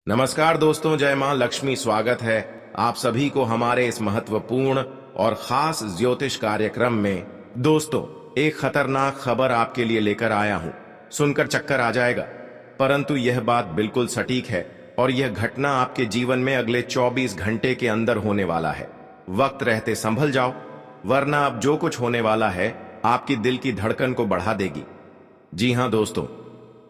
नमस्कार दोस्तों, जय मां लक्ष्मी। स्वागत है आप सभी को हमारे इस महत्वपूर्ण और खास ज्योतिष कार्यक्रम में। दोस्तों, एक खतरनाक खबर आपके लिए लेकर आया हूं। सुनकर चक्कर आ जाएगा, परंतु यह बात बिल्कुल सटीक है और यह घटना आपके जीवन में अगले 24 घंटे के अंदर होने वाला है। वक्त रहते संभल जाओ, वरना अब जो कुछ होने वाला है आपकी दिल की धड़कन को बढ़ा देगी। जी हां दोस्तों,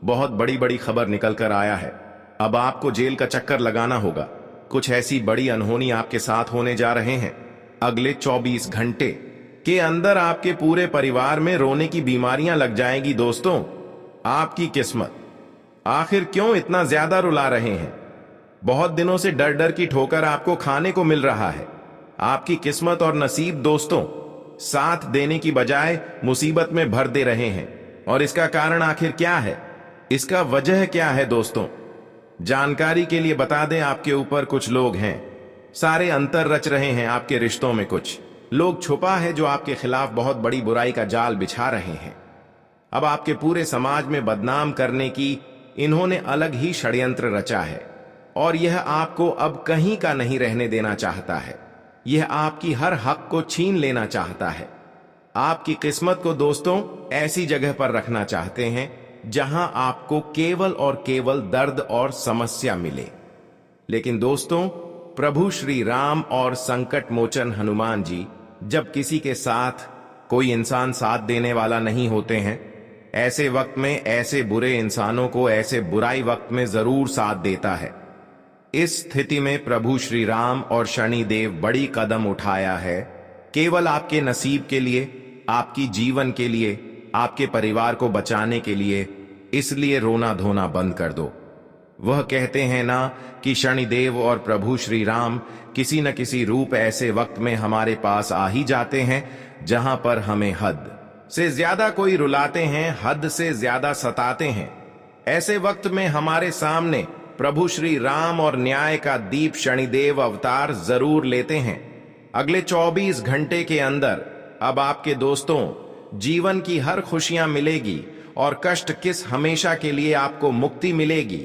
बहुत बड़ी बड़ी खबर निकल कर आया है। अब आपको जेल का चक्कर लगाना होगा। कुछ ऐसी बड़ी अनहोनी आपके साथ होने जा रहे हैं। अगले 24 घंटे के अंदर आपके पूरे परिवार में रोने की बीमारियां लग जाएंगी। दोस्तों, आपकी किस्मत आखिर क्यों इतना ज्यादा रुला रहे हैं? बहुत दिनों से डर डर की ठोकर आपको खाने को मिल रहा है। आपकी किस्मत और नसीब दोस्तों साथ देने की बजाय मुसीबत में भर दे रहे हैं। और इसका कारण आखिर क्या है? इसका वजह क्या है दोस्तों? जानकारी के लिए बता दें, आपके ऊपर कुछ लोग हैं, सारे अंतर रच रहे हैं। आपके रिश्तों में कुछ लोग छुपा है जो आपके खिलाफ बहुत बड़ी बुराई का जाल बिछा रहे हैं। अब आपके पूरे समाज में बदनाम करने की इन्होंने अलग ही षड्यंत्र रचा है और यह आपको अब कहीं का नहीं रहने देना चाहता है। यह आपकी हर हक को छीन लेना चाहता है। आपकी किस्मत को दोस्तों ऐसी जगह पर रखना चाहते हैं जहां आपको केवल और केवल दर्द और समस्या मिले। लेकिन दोस्तों, प्रभु श्री राम और संकट मोचन हनुमान जी जब किसी के साथ कोई इंसान साथ देने वाला नहीं होते हैं, ऐसे वक्त में ऐसे बुरे इंसानों को ऐसे बुराई वक्त में जरूर साथ देता है। इस स्थिति में प्रभु श्री राम और शनिदेव बड़ी कदम उठाया है केवल आपके नसीब के लिए, आपकी जीवन के लिए, आपके परिवार को बचाने के लिए। इसलिए रोना धोना बंद कर दो। वह कहते हैं ना कि शनिदेव और प्रभु श्री राम किसी न किसी रूप ऐसे वक्त में हमारे पास आ ही जाते हैं जहां पर हमें हद से ज्यादा कोई रुलाते हैं, हद से ज्यादा सताते हैं। ऐसे वक्त में हमारे सामने प्रभु श्री राम और न्याय का दीप शनिदेव अवतार जरूर लेते हैं। अगले 24 घंटे के अंदर अब आपके दोस्तों जीवन की हर खुशियां मिलेगी और कष्ट किस हमेशा के लिए आपको मुक्ति मिलेगी,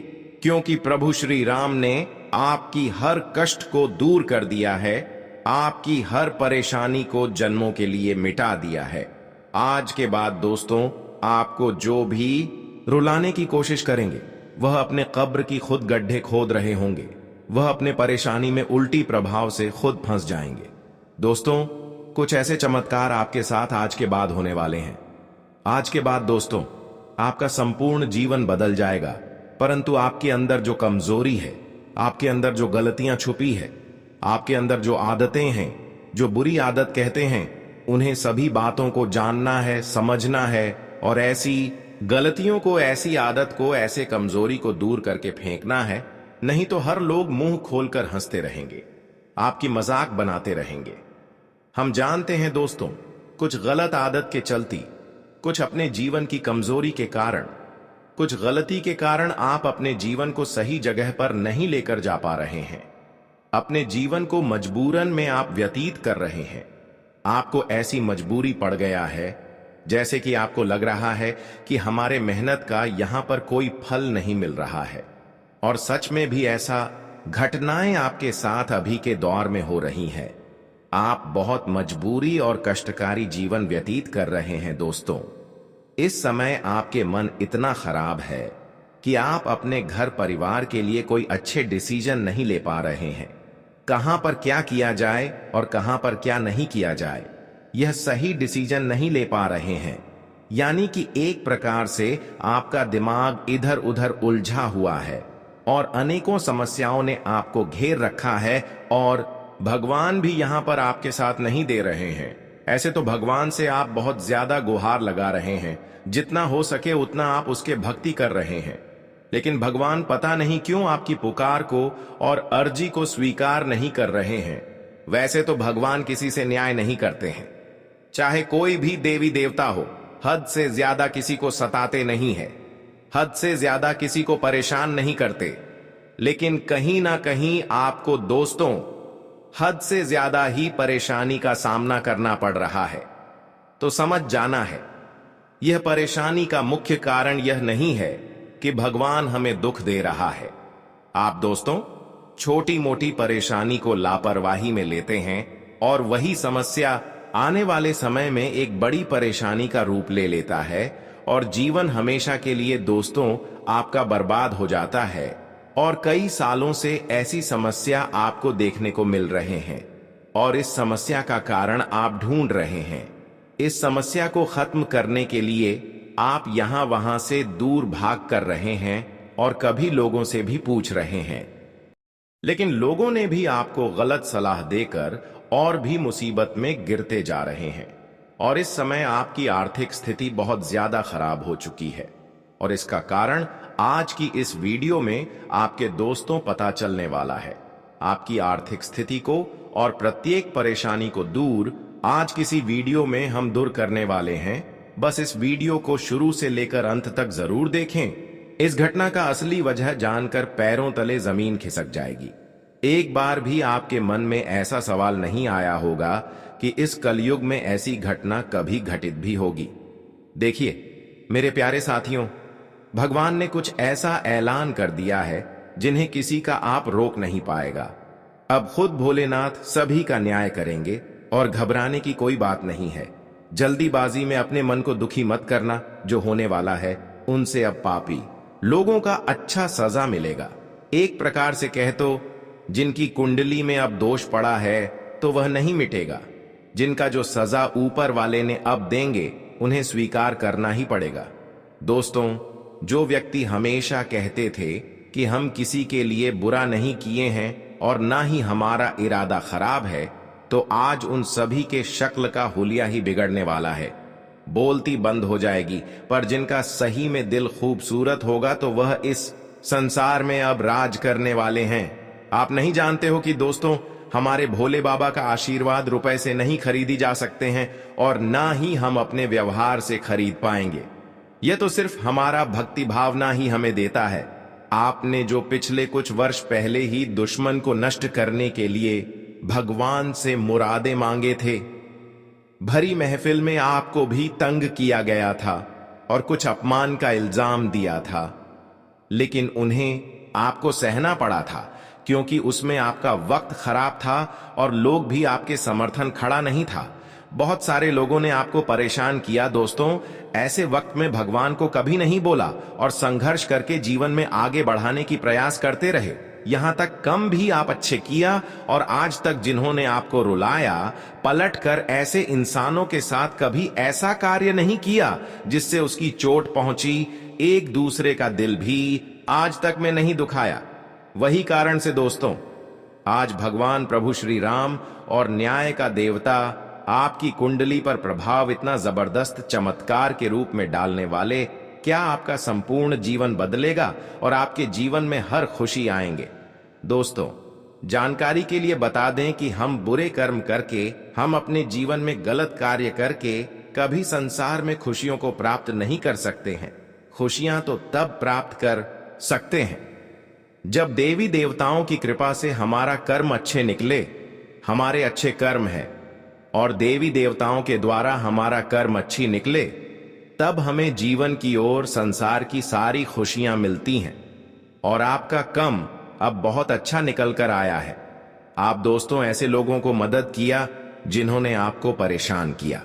क्योंकि प्रभु श्री राम ने आपकी हर कष्ट को दूर कर दिया है, आपकी हर परेशानी को जन्मों के लिए मिटा दिया है। आज के बाद दोस्तों आपको जो भी रुलाने की कोशिश करेंगे वह अपने कब्र की खुद गड्ढे खोद रहे होंगे। वह अपने परेशानी में उल्टी प्रभाव से खुद फंस जाएंगे। दोस्तों, कुछ ऐसे चमत्कार आपके साथ आज के बाद होने वाले हैं। आज के बाद दोस्तों आपका संपूर्ण जीवन बदल जाएगा, परंतु आपके अंदर जो कमजोरी है, आपके अंदर जो गलतियां छुपी है, आपके अंदर जो आदतें हैं, जो बुरी आदत कहते हैं, उन्हें सभी बातों को जानना है, समझना है और ऐसी गलतियों को, ऐसी आदत को, ऐसे कमजोरी को दूर करके फेंकना है। नहीं तो हर लोग मुंह खोलकर हंसते रहेंगे, आपकी मजाक बनाते रहेंगे। हम जानते हैं दोस्तों, कुछ गलत आदत के चलती, कुछ अपने जीवन की कमजोरी के कारण, कुछ गलती के कारण आप अपने जीवन को सही जगह पर नहीं लेकर जा पा रहे हैं। अपने जीवन को मजबूरन में आप व्यतीत कर रहे हैं। आपको ऐसी मजबूरी पड़ गया है जैसे कि आपको लग रहा है कि हमारे मेहनत का यहां पर कोई फल नहीं मिल रहा है। और सच में भी ऐसा घटनाएं आपके साथ अभी के दौर में हो रही हैं। आप बहुत मजबूरी और कष्टकारी जीवन व्यतीत कर रहे हैं दोस्तों। इस समय आपके मन इतना खराब है कि आप अपने घर परिवार के लिए कोई अच्छे डिसीजन नहीं ले पा रहे हैं। कहां पर क्या किया जाए और कहां पर क्या नहीं किया जाए, यह सही डिसीजन नहीं ले पा रहे हैं। यानी कि एक प्रकार से आपका दिमाग इधर उधर उलझा हुआ है और अनेकों समस्याओं ने आपको घेर रखा है और भगवान भी यहां पर आपके साथ नहीं दे रहे हैं। ऐसे तो भगवान से आप बहुत ज्यादा गुहार लगा रहे हैं, जितना हो सके उतना आप उसके भक्ति कर रहे हैं, लेकिन भगवान पता नहीं क्यों आपकी पुकार को और अर्जी को स्वीकार नहीं कर रहे हैं। वैसे तो भगवान किसी से न्याय नहीं करते हैं, चाहे कोई भी देवी देवता हो। हद से ज्यादा किसी को सताते नहीं है, हद से ज्यादा किसी को परेशान नहीं करते। लेकिन कहीं ना कहीं आपको दोस्तों हद से ज्यादा ही परेशानी का सामना करना पड़ रहा है। तो समझ जाना है, यह परेशानी का मुख्य कारण यह नहीं है कि भगवान हमें दुख दे रहा है। आप दोस्तों छोटी मोटी परेशानी को लापरवाही में लेते हैं और वही समस्या आने वाले समय में एक बड़ी परेशानी का रूप ले लेता है और जीवन हमेशा के लिए दोस्तों आपका बर्बाद हो जाता है। और कई सालों से ऐसी समस्या आपको देखने को मिल रहे हैं और इस समस्या का कारण आप ढूंढ रहे हैं। इस समस्या को खत्म करने के लिए आप यहां वहां से दूर भाग कर रहे हैं और कभी लोगों से भी पूछ रहे हैं, लेकिन लोगों ने भी आपको गलत सलाह देकर और भी मुसीबत में गिरते जा रहे हैं। और इस समय आपकी आर्थिक स्थिति बहुत ज्यादा खराब हो चुकी है और इसका कारण आज की इस वीडियो में आपके दोस्तों पता चलने वाला है। आपकी आर्थिक स्थिति को और प्रत्येक परेशानी को दूर आज किसी वीडियो में हम दूर करने वाले हैं। बस इस वीडियो को शुरू से लेकर अंत तक जरूर देखें। इस घटना का असली वजह जानकर पैरों तले जमीन खिसक जाएगी। एक बार भी आपके मन में ऐसा सवाल नहीं आया होगा कि इस कलयुग में ऐसी घटना कभी घटित भी होगी। देखिए मेरे प्यारे साथियों, भगवान ने कुछ ऐसा ऐलान कर दिया है जिन्हें किसी का आप रोक नहीं पाएगा। अब खुद भोलेनाथ सभी का न्याय करेंगे और घबराने की कोई बात नहीं है। जल्दीबाजी में अपने मन को दुखी मत करना। जो होने वाला है उनसे अब पापी लोगों का अच्छा सजा मिलेगा। एक प्रकार से कह तो जिनकी कुंडली में अब दोष पड़ा है तो वह नहीं मिटेगा। जिनका जो सजा ऊपर वाले ने अब देंगे उन्हें स्वीकार करना ही पड़ेगा। दोस्तों, जो व्यक्ति हमेशा कहते थे कि हम किसी के लिए बुरा नहीं किए हैं और ना ही हमारा इरादा खराब है, तो आज उन सभी के शक्ल का हुलिया ही बिगड़ने वाला है। बोलती बंद हो जाएगी। पर जिनका सही में दिल खूबसूरत होगा तो वह इस संसार में अब राज करने वाले हैं। आप नहीं जानते हो कि दोस्तों, हमारे भोले बाबा का आशीर्वाद रुपए से नहीं खरीदी जा सकते हैं और ना ही हम अपने व्यवहार से खरीद पाएंगे। यह तो सिर्फ हमारा भक्ति भावना ही हमें देता है। आपने जो पिछले कुछ वर्ष पहले ही दुश्मन को नष्ट करने के लिए भगवान से मुरादे मांगे थे, भरी महफिल में आपको भी तंग किया गया था और कुछ अपमान का इल्जाम दिया था, लेकिन उन्हें आपको सहना पड़ा था क्योंकि उसमें आपका वक्त खराब था और लोग भी आपके समर्थन खड़ा नहीं था। बहुत सारे लोगों ने आपको परेशान किया। दोस्तों, ऐसे वक्त में भगवान को कभी नहीं बोला और संघर्ष करके जीवन में आगे बढ़ाने की प्रयास करते रहे। यहां तक कम भी आप अच्छे किया और आज तक जिन्होंने आपको रुलाया, पलटकर ऐसे इंसानों के साथ कभी ऐसा कार्य नहीं किया जिससे उसकी चोट पहुंची। एक दूसरे का दिल भी आज तक में नहीं दुखाया। वही कारण से दोस्तों, आज भगवान प्रभु श्री राम और न्याय का देवता आपकी कुंडली पर प्रभाव इतना जबरदस्त चमत्कार के रूप में डालने वाले, क्या आपका संपूर्ण जीवन बदलेगा और आपके जीवन में हर खुशी आएंगे। दोस्तों, जानकारी के लिए बता दें कि हम बुरे कर्म करके, हम अपने जीवन में गलत कार्य करके कभी संसार में खुशियों को प्राप्त नहीं कर सकते हैं। खुशियां तो तब प्राप्त कर सकते हैं जब देवी देवताओं की कृपा से हमारा कर्म अच्छे निकले। हमारे अच्छे कर्म है और देवी देवताओं के द्वारा हमारा कर्म अच्छी निकले, तब हमें जीवन की ओर संसार की सारी खुशियां मिलती हैं। और आपका कम अब बहुत अच्छा निकल कर आया है। आप दोस्तों ऐसे लोगों को मदद किया जिन्होंने आपको परेशान किया।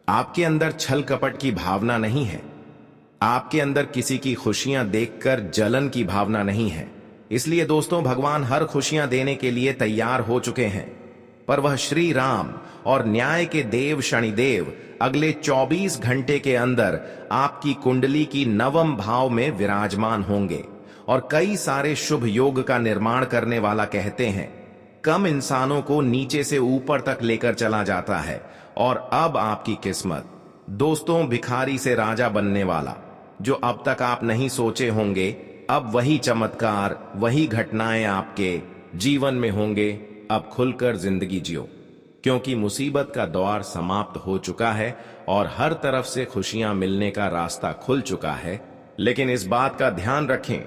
आपके अंदर छल कपट की भावना नहीं है। आपके अंदर किसी की खुशियां देखकर जलन की भावना नहीं है। इसलिए दोस्तों, भगवान हर खुशियां देने के लिए तैयार हो चुके हैं। पर वह श्री राम और न्याय के देव शनिदेव अगले 24 घंटे के अंदर आपकी कुंडली की नवम भाव में विराजमान होंगे और कई सारे शुभ योग का निर्माण करने वाला कहते हैं, कम इंसानों को नीचे से ऊपर तक लेकर चला जाता है। और अब आपकी किस्मत दोस्तों, भिखारी से राजा बनने वाला, जो अब तक आप नहीं सोचे होंगे, अब वही चमत्कार, वही घटनाएं आपके जीवन में होंगे। अब खुलकर जिंदगी जियो, क्योंकि मुसीबत का दौर समाप्त हो चुका है और हर तरफ से खुशियां मिलने का रास्ता खुल चुका है। लेकिन इस बात का ध्यान रखें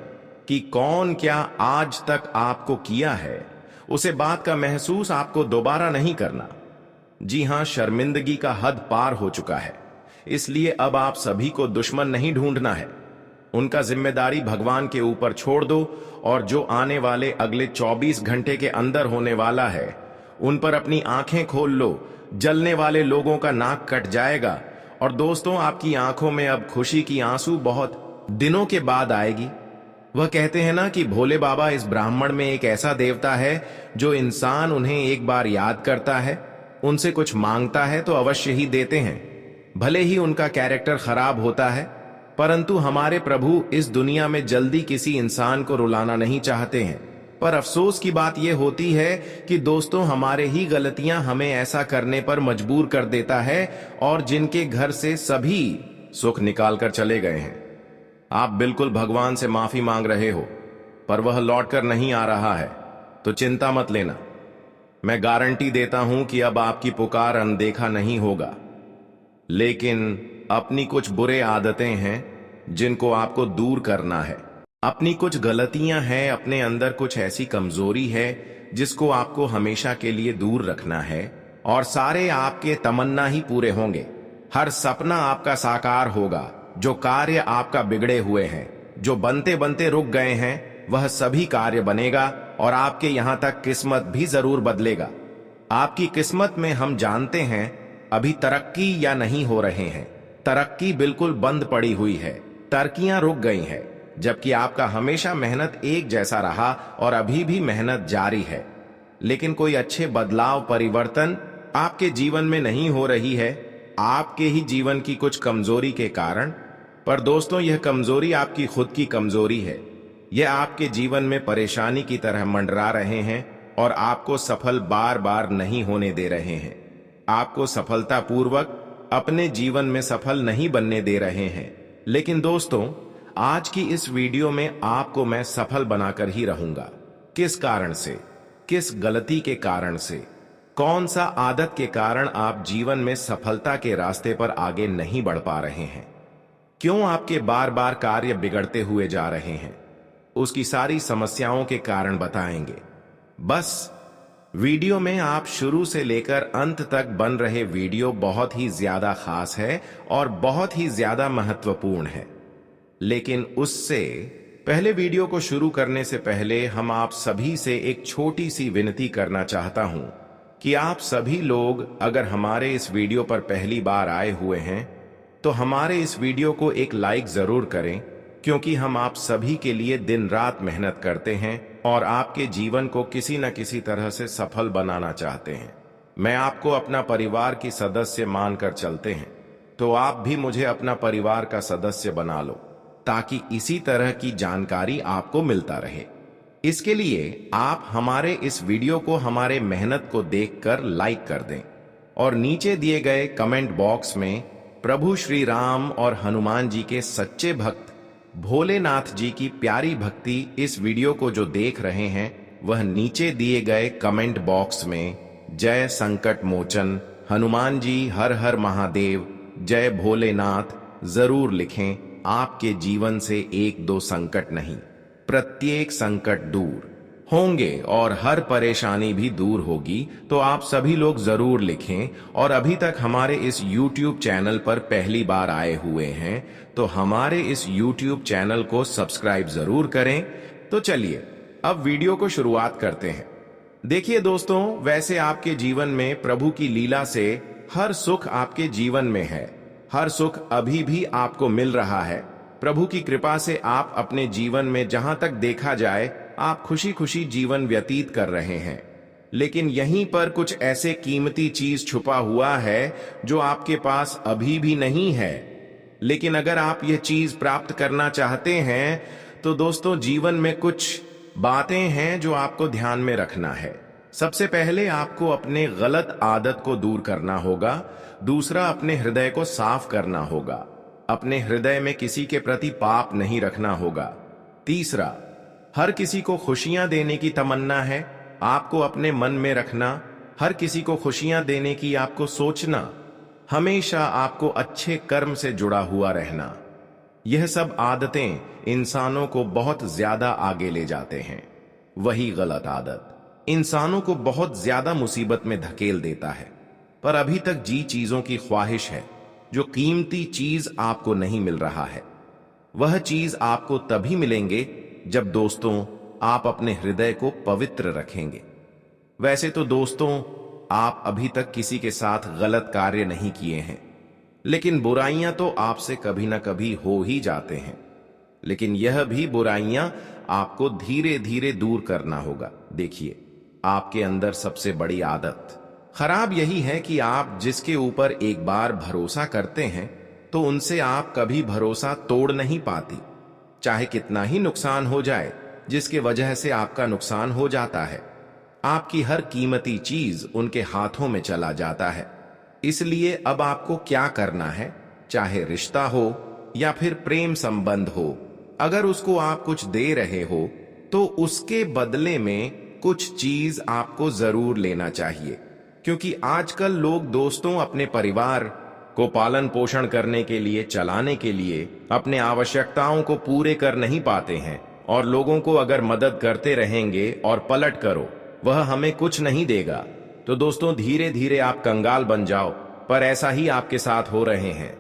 कि कौन क्या आज तक आपको किया है, उसे बात का महसूस आपको दोबारा नहीं करना। जी हां, शर्मिंदगी का हद पार हो चुका है। इसलिए अब आप सभी को दुश्मन नहीं ढूंढना है। उनका जिम्मेदारी भगवान के ऊपर छोड़ दो और जो आने वाले अगले 24 घंटे के अंदर होने वाला है उन पर अपनी आंखें खोल लो। जलने वाले लोगों का नाक कट जाएगा। और दोस्तों, आपकी आंखों में अब खुशी की आंसू बहुत दिनों के बाद आएगी। वह कहते हैं ना कि भोले बाबा इस ब्राह्मण में एक ऐसा देवता है जो इंसान उन्हें एक बार याद करता है, उनसे कुछ मांगता है तो अवश्य ही देते हैं। भले ही उनका कैरेक्टर खराब होता है, परंतु हमारे प्रभु इस दुनिया में जल्दी किसी इंसान को रुलाना नहीं चाहते हैं। पर अफसोस की बात यह होती है कि दोस्तों, हमारे ही गलतियां हमें ऐसा करने पर मजबूर कर देता है और जिनके घर से सभी सुख निकाल कर चले गए हैं। आप बिल्कुल भगवान से माफी मांग रहे हो, पर वह लौटकर नहीं आ रहा है, तो चिंता मत लेना। मैं गारंटी देता हूं कि अब आपकी पुकार अनदेखा नहीं होगा। लेकिन अपनी कुछ बुरे आदतें हैं जिनको आपको दूर करना है। अपनी कुछ गलतियां हैं, अपने अंदर कुछ ऐसी कमजोरी है जिसको आपको हमेशा के लिए दूर रखना है, और सारे आपके तमन्ना ही पूरे होंगे। हर सपना आपका साकार होगा। जो कार्य आपका बिगड़े हुए हैं, जो बनते बनते रुक गए हैं, वह सभी कार्य बनेगा और आपके यहां तक किस्मत भी जरूर बदलेगा। आपकी किस्मत में हम जानते हैं अभी तरक्की या नहीं हो रहे हैं। तरक्की बिल्कुल बंद पड़ी हुई है, तरक्कियां रुक गई हैं, जबकि आपका हमेशा मेहनत एक जैसा रहा और अभी भी मेहनत जारी है। लेकिन कोई अच्छे बदलाव, परिवर्तन आपके जीवन में नहीं हो रही है, आपके ही जीवन की कुछ कमजोरी के कारण। पर दोस्तों, यह कमजोरी आपकी खुद की कमजोरी है। यह आपके जीवन में परेशानी की तरह मंडरा रहे हैं और आपको सफल बार बार नहीं होने दे रहे हैं। आपको सफलतापूर्वक अपने जीवन में सफल नहीं बनने दे रहे हैं। लेकिन दोस्तों, आज की इस वीडियो में आपको मैं सफल बनाकर ही रहूंगा। किस कारण से, किस गलती के कारण से, कौन सा आदत के कारण आप जीवन में सफलता के रास्ते पर आगे नहीं बढ़ पा रहे हैं, क्यों आपके बार बार कार्य बिगड़ते हुए जा रहे हैं, उसकी सारी समस्याओं के कारण बताएंगे। बस वीडियो में आप शुरू से लेकर अंत तक बन रहे वीडियो बहुत ही ज्यादा खास है और बहुत ही ज्यादा महत्वपूर्ण है। लेकिन उससे पहले, वीडियो को शुरू करने से पहले हम आप सभी से एक छोटी सी विनती करना चाहता हूं कि आप सभी लोग अगर हमारे इस वीडियो पर पहली बार आए हुए हैं तो हमारे इस वीडियो को एक लाइक जरूर करें, क्योंकि हम आप सभी के लिए दिन रात मेहनत करते हैं और आपके जीवन को किसी न किसी तरह से सफल बनाना चाहते हैं। मैं आपको अपना परिवार की सदस्य मानकर चलते हैं, तो आप भी मुझे अपना परिवार का सदस्य बना लो, ताकि इसी तरह की जानकारी आपको मिलता रहे। इसके लिए आप हमारे इस वीडियो को हमारे मेहनत को देखकर लाइक कर दें और नीचे दिए गए कमेंट बॉक्स में प्रभु श्री राम और हनुमान जी के सच्चे भक्त भोलेनाथ जी की प्यारी भक्ति इस वीडियो को जो देख रहे हैं, वह नीचे दिए गए कमेंट बॉक्स में जय संकट मोचन, हनुमान जी हर हर महादेव, जय भोलेनाथ जरूर लिखें। आपके जीवन से एक दो संकट नहीं, प्रत्येक संकट दूर होंगे और हर परेशानी भी दूर होगी। तो आप सभी लोग जरूर लिखें। और अभी तक हमारे इस YouTube चैनल पर पहली बार आए हुए हैं तो हमारे इस YouTube चैनल को सब्सक्राइब जरूर करें। तो चलिए अब वीडियो को शुरुआत करते हैं। देखिए दोस्तों, वैसे आपके जीवन में प्रभु की लीला से हर सुख आपके जीवन में है, हर सुख अभी भी आपको मिल रहा है। प्रभु की कृपा से आप अपने जीवन में जहां तक देखा जाए आप खुशी खुशी जीवन व्यतीत कर रहे हैं। लेकिन यहीं पर कुछ ऐसे कीमती चीज छुपा हुआ है जो आपके पास अभी भी नहीं है। लेकिन अगर आप यह चीज प्राप्त करना चाहते हैं तो दोस्तों, जीवन में कुछ बातें हैं जो आपको ध्यान में रखना है। सबसे पहले आपको अपने गलत आदत को दूर करना होगा। दूसरा, अपने हृदय को साफ करना होगा। अपने हृदय में किसी के प्रति पाप नहीं रखना होगा। तीसरा, हर किसी को खुशियां देने की तमन्ना है, आपको अपने मन में रखना। हर किसी को खुशियां देने की आपको सोचना। हमेशा आपको अच्छे कर्म से जुड़ा हुआ रहना। यह सब आदतें इंसानों को बहुत ज्यादा आगे ले जाते हैं। वही गलत आदत इंसानों को बहुत ज्यादा मुसीबत में धकेल देता है। पर अभी तक जी चीजों की ख्वाहिश है, जो कीमती चीज आपको नहीं मिल रहा है। वह चीज आपको तभी मिलेंगे जब दोस्तों आप अपने हृदय को पवित्र रखेंगे। वैसे तो दोस्तों, आप अभी तक किसी के साथ गलत कार्य नहीं किए हैं, लेकिन बुराइयां तो आपसे कभी ना कभी हो ही जाते हैं। लेकिन यह भी बुराइयां आपको धीरे धीरे दूर करना होगा। देखिए, आपके अंदर सबसे बड़ी आदत खराब यही है कि आप जिसके ऊपर एक बार भरोसा करते हैं तो उनसे आप कभी भरोसा तोड़ नहीं पाती, चाहे कितना ही नुकसान हो जाए, जिसके वजह से आपका नुकसान हो जाता है। आपकी हर कीमती चीज उनके हाथों में चला जाता है। इसलिए अब आपको क्या करना है, चाहे रिश्ता हो या फिर प्रेम संबंध हो, अगर उसको आप कुछ दे रहे हो तो उसके बदले में कुछ चीज आपको जरूर लेना चाहिए। क्योंकि आजकल लोग दोस्तों अपने परिवार को पालन पोषण करने के लिए, चलाने के लिए अपने आवश्यकताओं को पूरे कर नहीं पाते हैं, और लोगों को अगर मदद करते रहेंगे और पलट करो वह हमें कुछ नहीं देगा, तो दोस्तों धीरे धीरे आप कंगाल बन जाओ। पर ऐसा ही आपके साथ हो रहे हैं।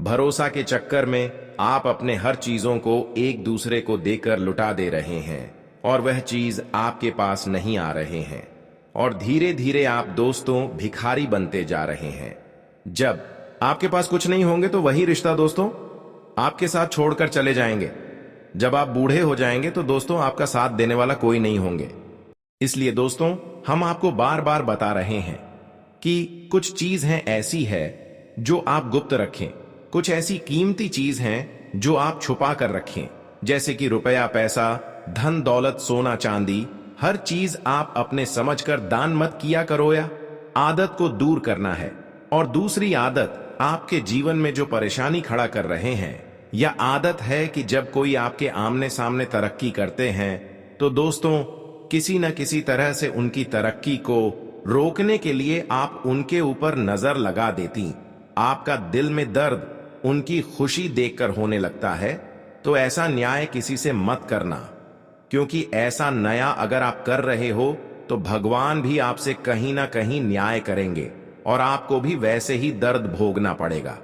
भरोसा के चक्कर में आप अपने हर चीजों को एक दूसरे को देकर लुटा दे रहे हैं और वह चीज आपके पास नहीं आ रहे हैं, और धीरे धीरे आप दोस्तों भिखारी बनते जा रहे हैं। जब आपके पास कुछ नहीं होंगे तो वही रिश्ता दोस्तों आपके साथ छोड़कर चले जाएंगे। जब आप बूढ़े हो जाएंगे तो दोस्तों आपका साथ देने वाला कोई नहीं होंगे। इसलिए दोस्तों, हम आपको बार बार बता रहे हैं कि कुछ चीज हैं ऐसी है जो आप गुप्त रखें, कुछ ऐसी कीमती चीज हैं जो आप छुपा कर रखें, जैसे कि रुपया, पैसा, धन दौलत, सोना चांदी, हर चीज आप अपने समझकर दान मत किया करो। या आदत को दूर करना है। और दूसरी आदत, आपके जीवन में जो परेशानी खड़ा कर रहे हैं, यह आदत है कि जब कोई आपके आमने सामने तरक्की करते हैं तो दोस्तों किसी न किसी तरह से उनकी तरक्की को रोकने के लिए आप उनके ऊपर नजर लगा देती। आपका दिल में दर्द उनकी खुशी देखकर होने लगता है। तो ऐसा न्याय किसी से मत करना, क्योंकि ऐसा नया अगर आप कर रहे हो तो भगवान भी आपसे कहीं ना कहीं न्याय करेंगे और आपको भी वैसे ही दर्द भोगना पड़ेगा।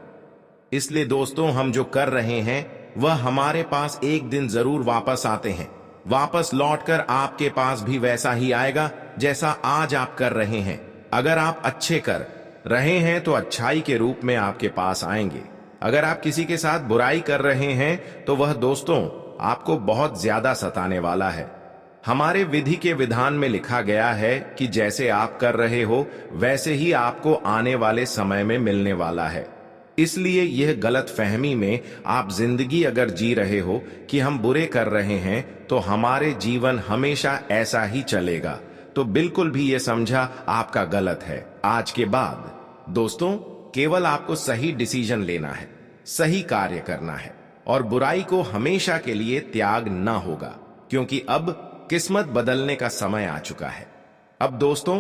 इसलिए दोस्तों, हम जो कर रहे हैं वह हमारे पास एक दिन जरूर वापस आते हैं। वापस लौटकर आपके पास भी वैसा ही आएगा जैसा आज आप कर रहे हैं। अगर आप अच्छे कर रहे हैं तो अच्छाई के रूप में आपके पास आएंगे। अगर आप किसी के साथ बुराई कर रहे हैं तो वह दोस्तों आपको बहुत ज्यादा सताने वाला है। हमारे विधि के विधान में लिखा गया है कि जैसे आप कर रहे हो वैसे ही आपको आने वाले समय में मिलने वाला है। इसलिए यह गलत फहमी में आप जिंदगी अगर जी रहे हो कि हम बुरे कर रहे हैं तो हमारे जीवन हमेशा ऐसा ही चलेगा, तो बिल्कुल भी यह समझा आपका गलत है। आज के बाद दोस्तों केवल आपको सही डिसीजन लेना है, सही कार्य करना है और बुराई को हमेशा के लिए त्याग ना होगा, क्योंकि अब किस्मत बदलने का समय आ चुका है। अब दोस्तों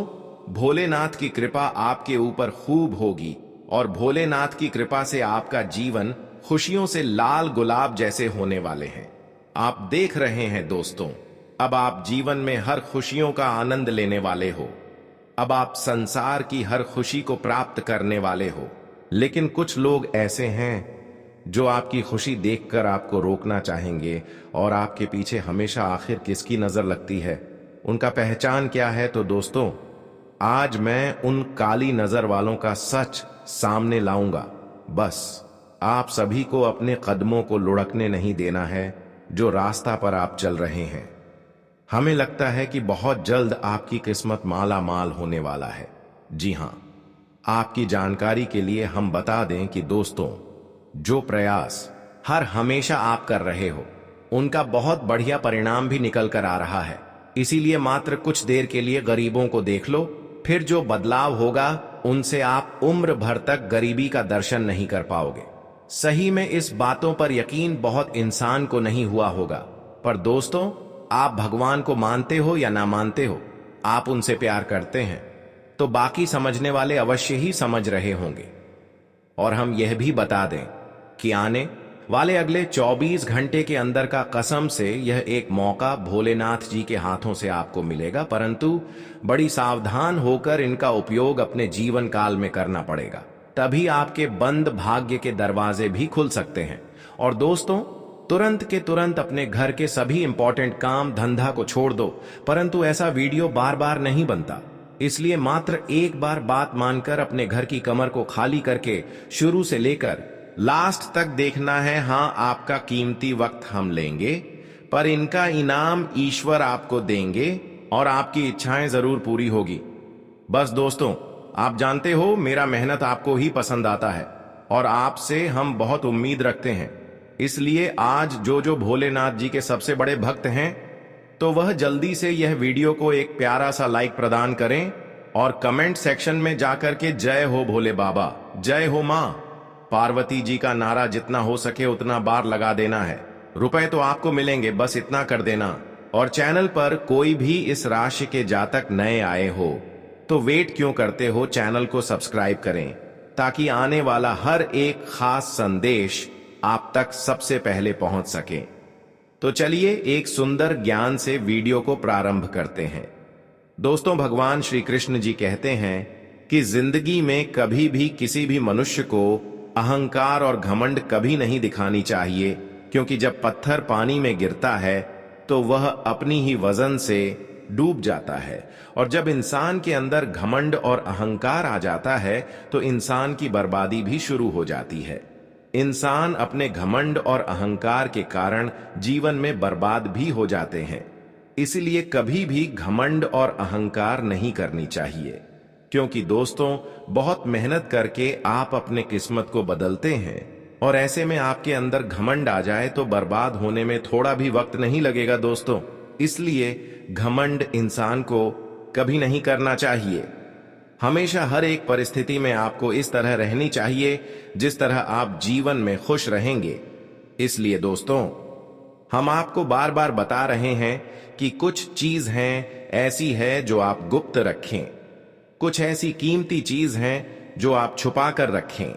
भोलेनाथ की कृपा आपके ऊपर खूब होगी और भोलेनाथ की कृपा से आपका जीवन खुशियों से लाल गुलाब जैसे होने वाले हैं। आप देख रहे हैं दोस्तों, अब आप जीवन में हर खुशियों का आनंद लेने वाले हो। अब आप संसार की हर खुशी को प्राप्त करने वाले हो। लेकिन कुछ लोग ऐसे हैं जो आपकी खुशी देखकर आपको रोकना चाहेंगे और आपके पीछे हमेशा आखिर किसकी नजर लगती है, उनका पहचान क्या है। तो दोस्तों आज मैं उन काली नजर वालों का सच सामने लाऊंगा। बस आप सभी को अपने कदमों को लुढ़कने नहीं देना है जो रास्ता पर आप चल रहे हैं। हमें लगता है कि बहुत जल्द आपकी किस्मत माला माल होने वाला है। जी हां, आपकी जानकारी के लिए हम बता दें कि दोस्तों जो प्रयास हर हमेशा आप कर रहे हो उनका बहुत बढ़िया परिणाम भी निकल कर आ रहा है। इसीलिए मात्र कुछ देर के लिए गरीबों को देख लो, फिर जो बदलाव होगा उनसे आप उम्र भर तक गरीबी का दर्शन नहीं कर पाओगे। सही में इस बातों पर यकीन बहुत इंसान को नहीं हुआ होगा, पर दोस्तों आप भगवान को मानते हो या ना मानते हो, आप उनसे प्यार करते हैं तो बाकी समझने वाले अवश्य ही समझ रहे होंगे। और हम यह भी बता दें कि आने वाले अगले 24 घंटे के अंदर का कसम से यह एक मौका भोलेनाथ जी के हाथों से आपको मिलेगा, परंतु बड़ी सावधान होकर इनका उपयोग अपने जीवन काल में करना पड़ेगा। तभी आपके बंद भाग्य के दरवाजे भी खुल सकते हैं। और दोस्तों तुरंत के तुरंत अपने घर के सभी इंपॉर्टेंट काम धंधा को छोड़ दो, परंतु ऐसा वीडियो बार बार नहीं बनता। इसलिए मात्र एक बार बात मानकर अपने घर की कमर को खाली करके शुरू से लेकर लास्ट तक देखना है। हाँ, आपका कीमती वक्त हम लेंगे, पर इनका इनाम ईश्वर आपको देंगे और आपकी इच्छाएं जरूर पूरी होगी। बस दोस्तों, आप जानते हो मेरा मेहनत आपको ही पसंद आता है और आपसे हम बहुत उम्मीद रखते हैं। इसलिए आज जो भोलेनाथ जी के सबसे बड़े भक्त हैं, तो वह जल्दी से यह वीडियो को एक प्यारा सा लाइक प्रदान करें और कमेंट सेक्शन में जाकर के जय हो भोले बाबा, जय हो मां पार्वती जी का नारा जितना हो सके उतना बार लगा देना है। रुपए तो आपको मिलेंगे, बस इतना कर देना। और चैनल पर कोई भी इस राशि के जातक नए आए हो तो वेट क्यों करते हो, चैनल को सब्सक्राइब करें ताकि आने वाला हर एक खास संदेश आप तक सबसे पहले पहुंच सके। तो चलिए एक सुंदर ज्ञान से वीडियो को प्रारंभ करते हैं। दोस्तों, भगवान श्री कृष्ण जी कहते हैं कि जिंदगी में कभी भी किसी भी मनुष्य को अहंकार और घमंड कभी नहीं दिखानी चाहिए, क्योंकि जब पत्थर पानी में गिरता है तो वह अपनी ही वजन से डूब जाता है, और जब इंसान के अंदर घमंड और अहंकार आ जाता है तो इंसान की बर्बादी भी शुरू हो जाती है। इंसान अपने घमंड और अहंकार के कारण जीवन में बर्बाद भी हो जाते हैं। इसलिए कभी भी घमंड और अहंकार नहीं करनी चाहिए, क्योंकि दोस्तों बहुत मेहनत करके आप अपने किस्मत को बदलते हैं, और ऐसे में आपके अंदर घमंड आ जाए तो बर्बाद होने में थोड़ा भी वक्त नहीं लगेगा दोस्तों। इसलिए घमंड इंसान को कभी नहीं करना चाहिए। हमेशा हर एक परिस्थिति में आपको इस तरह रहनी चाहिए जिस तरह आप जीवन में खुश रहेंगे। इसलिए दोस्तों, हम आपको बार बार बता रहे हैं कि कुछ चीज हैं ऐसी है जो आप गुप्त रखें, कुछ ऐसी कीमती चीज हैं जो आप छुपा कर रखें।